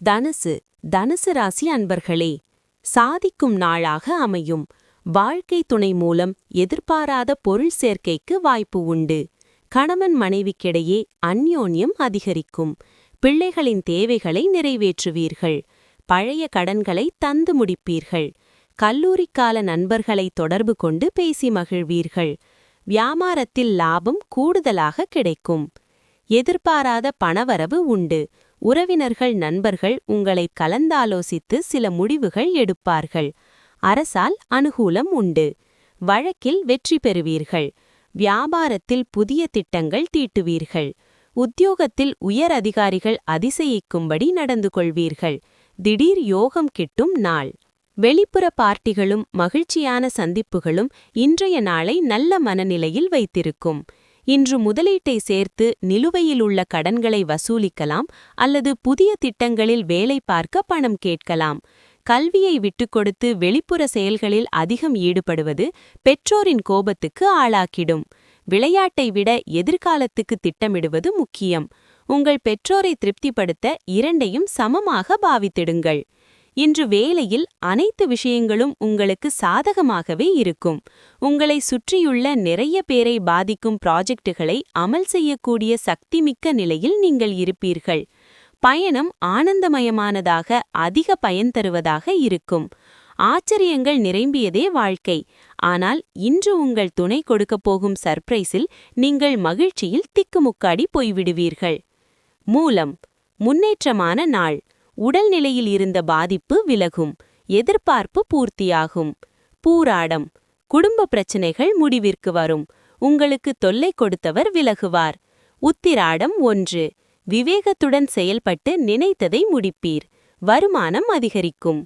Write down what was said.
தனுசு ராசி அன்பர்களே, சாதிக்கும் நாளாக அமையும். வாழ்க்கை துணை மூலம் எதிர்பாராத பொருள் சேர்க்கைக்கு வாய்ப்பு உண்டு. கணவன் மனைவிக்கிடையே அந்யோன்யம் அதிகரிக்கும். பிள்ளைகளின் தேவைகளை நிறைவேற்றுவீர்கள். பழைய கடன்களை தந்து முடிப்பீர்கள். கல்லூரிக்கால நண்பர்களை தொடர்பு கொண்டு பேசி மகிழ்வீர்கள். வியாபாரத்தில் லாபம் கூடுதலாக கிடைக்கும். எதிர்பாராத பணவரவு உண்டு. உறவினர்கள் நண்பர்கள் உங்களை கலந்தாலோசித்து சில முடிவுகள் எடுப்பார்கள். அரசால் அனுகூலம் உண்டு. வழக்கில் வெற்றி பெறுவீர்கள். வியாபாரத்தில் புதிய திட்டங்கள் தீட்டுவீர்கள். உத்தியோகத்தில் உயர் அதிகாரிகள் அதிசயிக்கும்படி நடந்து கொள்வீர்கள். திடீர் யோகம் கிட்டும் நாள். வெளிப்புற பார்ட்டிகளும் மகிழ்ச்சியான சந்திப்புகளும் இன்றைய நாளை நல்ல மனநிலையில் வைத்திருக்கும். இன்று முதலீட்டை சேர்த்து நிலுவையில் உள்ள கடன்களை வசூலிக்கலாம் அல்லது புதிய திட்டங்களில் வேலை பார்க்க பணம் கேட்கலாம். கல்வியை விட்டுக்கொடுத்து வெளிப்புற செயல்களில் அதிகம் ஈடுபடுவது பெற்றோரின் கோபத்துக்கு ஆளாக்கிடும். விளையாட்டை விட எதிர்காலத்துக்கு திட்டமிடுவது முக்கியம். உங்கள் பெற்றோரை திருப்திப்படுத்த இரண்டையும் சமமாக பாவித்திடுங்கள். இன்று வேலையில் அனைத்து விஷயங்களும் உங்களுக்கு சாதகமாகவே இருக்கும். உங்களை சுற்றியுள்ள நிறைய பேரை பாதிக்கும் ப்ராஜெக்டுகளை அமல் செய்யக்கூடிய சக்திமிக்க நிலையில் நீங்கள் இருப்பீர்கள். பயணம் ஆனந்தமயமானதாக, அதிக பயன் தருவதாக இருக்கும். ஆச்சரியங்கள் நிரம்பியதே வாழ்க்கை. ஆனால் இன்று உங்கள் துணை கொடுக்கப் போகும் சர்ப்ரைஸில் நீங்கள் மகிழ்ச்சியில் திக்குமுக்காடி போய்விடுவீர்கள். மூலம் முன்னேற்றமான நாள். உடல்நிலையில் இருந்த பாதிப்பு விலகும். எதிர்பார்ப்பு பூர்த்தியாகும். பூராடம் குடும்ப பிரச்சனைகள் முடிவிற்கு வரும். உங்களுக்கு தொல்லை கொடுத்தவர் விலகுவார். உத்திராடம் 1 விவேகத்துடன் செயல்பட்டு நினைத்ததை முடிப்பீர். வருமானம் அதிகரிக்கும்.